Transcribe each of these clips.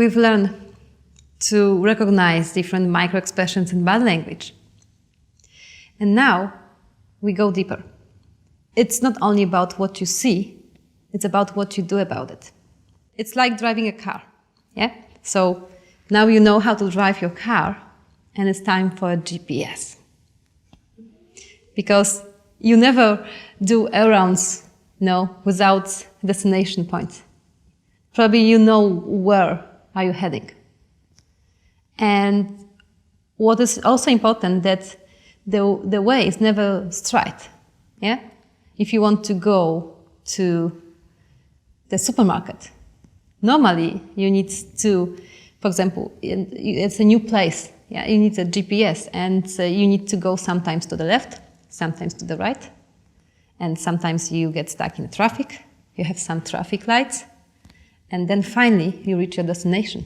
we've learned to recognize different micro-expressions in body language. And now we go deeper. It's not only about what you see, it's about what you do about it. It's like driving a car, yeah? So now you know how to drive your car, and it's time for a GPS. Because you never do errands, without destination point. Probably you know where are you heading. And what is also important that the way is never straight, yeah? If you want to go to the supermarket, normally you need to, for example, it's a new place, yeah? You need a GPS, and you need to go sometimes to the left, sometimes to the right, and sometimes you get stuck in traffic, you have some traffic lights, and then finally you reach your destination.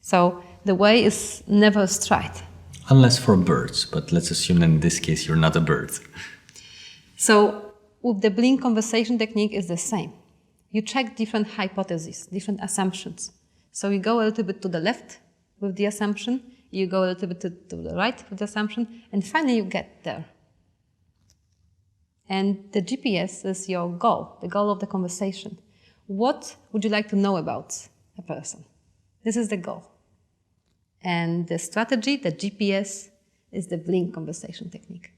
So the way is never straight. Unless for birds, but let's assume that in this case you're not a bird. So with the Blink conversation technique is the same. You check different hypotheses, different assumptions. So you go a little bit to the left with the assumption, you go a little bit to the right with the assumption, and finally you get there. And the GPS is your goal, the goal of the conversation. What would you like to know about a person? This is the goal. And the strategy, the GPS, is the Blink conversation technique.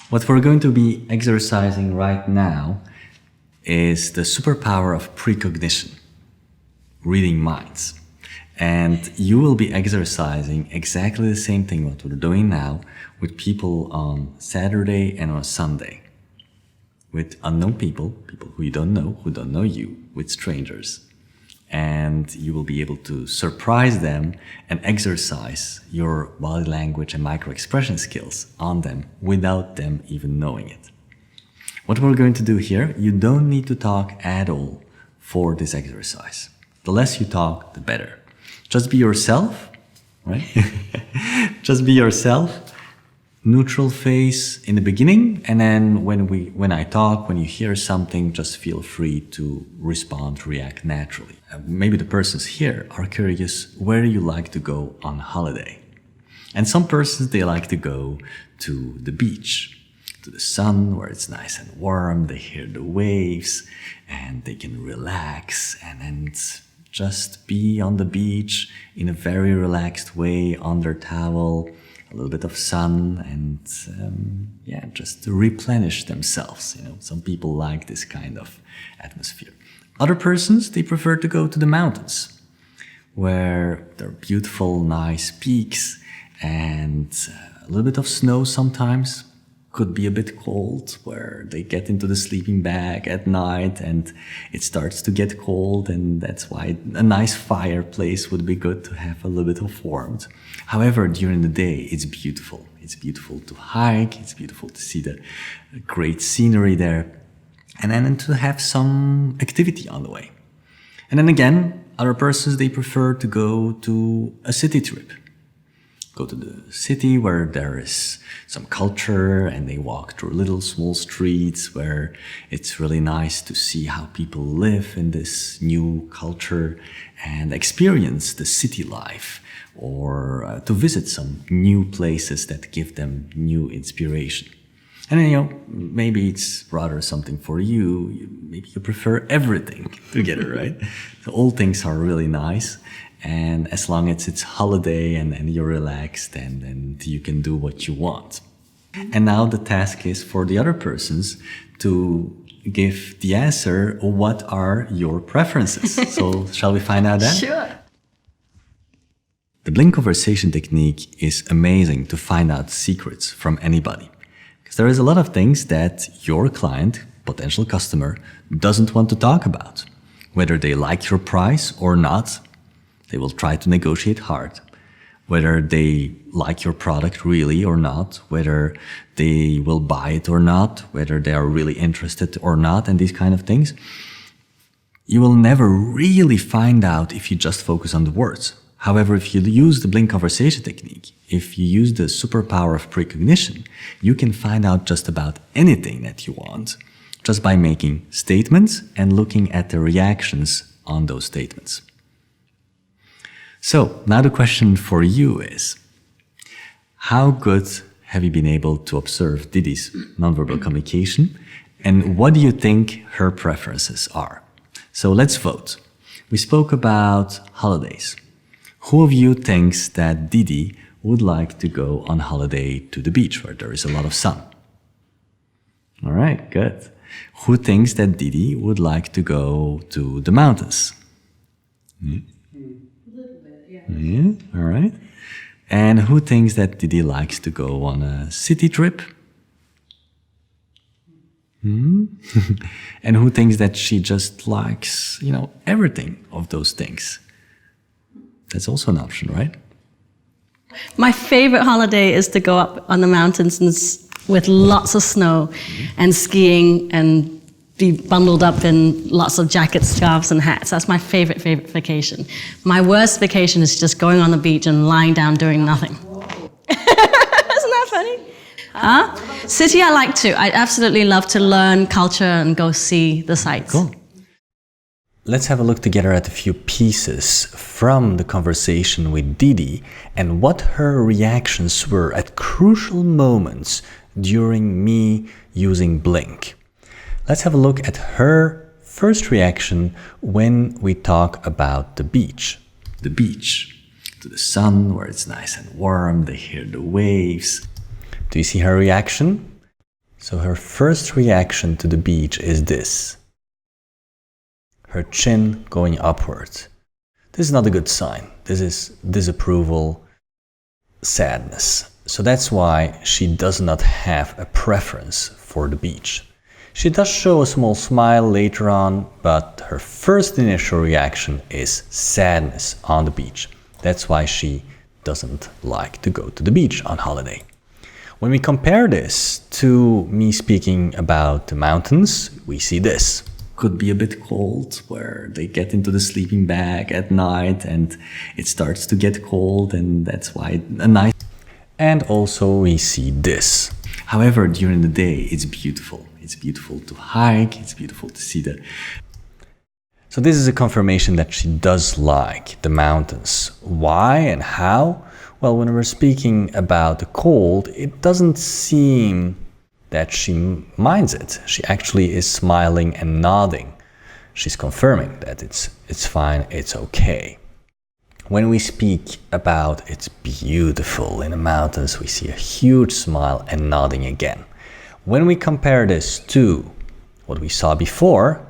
What we're going to be exercising right now is the superpower of precognition, reading minds. And you will be exercising exactly the same thing what we're doing now with people on Saturday and on Sunday. With unknown people, people who you don't know you, with strangers. And you will be able to surprise them and exercise your body language and micro-expression skills on them without them even knowing it. What we're going to do here, you don't need to talk at all for this exercise. The less you talk, the better. Just be yourself, right? Just be yourself. Neutral face in the beginning, and then when I talk, when you hear something, just feel free to respond, react naturally. Maybe the persons here are curious, where do you like to go on holiday? And some persons, they like to go to the beach, to the sun, where it's nice and warm, they hear the waves, and they can relax, and just be on the beach in a very relaxed way, under towel, a little bit of sun, and just to replenish themselves. Some people like this kind of atmosphere. Other persons, they prefer to go to the mountains, where there are beautiful, nice peaks and a little bit of snow sometimes. Could be a bit cold, where they get into the sleeping bag at night and it starts to get cold, and that's why a nice fireplace would be good to have a little bit of warmth. However, during the day, it's beautiful. It's beautiful to hike, it's beautiful to see the great scenery there, and then to have some activity on the way. And then again, other persons, they prefer to go to a city trip. Go to the city where there is some culture, and they walk through little small streets where it's really nice to see how people live in this new culture and experience the city life, or to visit some new places that give them new inspiration. And then, maybe it's rather something for you. Maybe you prefer everything together, right? So all things are really nice. And as long as it's holiday and you're relaxed, and you can do what you want. And now the task is for the other persons to give the answer, what are your preferences? So shall we find out that? Sure. The Blink conversation technique is amazing to find out secrets from anybody. Because there is a lot of things that your client, potential customer, doesn't want to talk about. Whether they like your price or not, they will try to negotiate hard. Whether they like your product really or not, whether they will buy it or not, whether they are really interested or not, and these kind of things. You will never really find out if you just focus on the words. However, if you use the Blink conversation technique, if you use the superpower of precognition, you can find out just about anything that you want, just by making statements and looking at the reactions on those statements. So now the question for you is, how good have you been able to observe Didi's nonverbal communication, and what do you think her preferences are? So let's vote. We spoke about holidays. Who of you thinks that Didi would like to go on holiday to the beach where there is a lot of sun? All right, good. Who thinks that Didi would like to go to the mountains? A little bit, yeah. Yeah, all right. And who thinks that Didi likes to go on a city trip? And who thinks that she just likes, everything of those things? That's also an option, right? My favorite holiday is to go up on the mountains with lots of snow and skiing and be bundled up in lots of jackets, scarves, and hats. That's my favorite vacation. My worst vacation is just going on the beach and lying down doing nothing. Isn't that funny? City I like to. I absolutely love to learn culture and go see the sights. Cool. Let's have a look together at a few pieces from the conversation with Didi and what her reactions were at crucial moments during me using Blink. Let's have a look at her first reaction when we talk about the beach. The beach, to the sun where it's nice and warm, they hear the waves. Do you see her reaction? So her first reaction to the beach is this. Her chin going upwards. This is not a good sign. This is disapproval, sadness. So that's why she does not have a preference for the beach. She does show a small smile later on, but her first initial reaction is sadness on the beach. That's why she doesn't like to go to the beach on holiday. When we compare this to me speaking about the mountains, we see this. Could be a bit cold, where they get into the sleeping bag at night and it starts to get cold, and that's why a nice. And also we see this. However, during the day, it's beautiful. It's beautiful to hike, it's beautiful to see the. So this is a confirmation that she does like the mountains. Why and how? Well, when we're speaking about the cold, it doesn't seem that she minds it. She actually is smiling and nodding. She's confirming that it's fine, it's okay. When we speak about it's beautiful in the mountains, we see a huge smile and nodding again. When we compare this to what we saw before,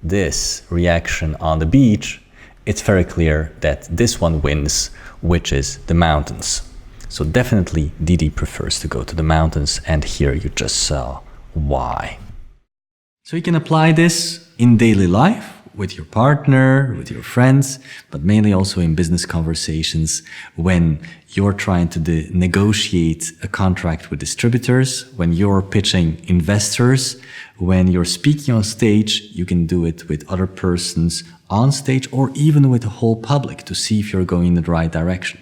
this reaction on the beach, it's very clear that this one wins, which is the mountains. So definitely Didi prefers to go to the mountains, and here you just saw why. So you can apply this in daily life with your partner, with your friends, but mainly also in business conversations when you're trying to negotiate a contract with distributors, when you're pitching investors, when you're speaking on stage. You can do it with other persons on stage or even with the whole public to see if you're going in the right direction.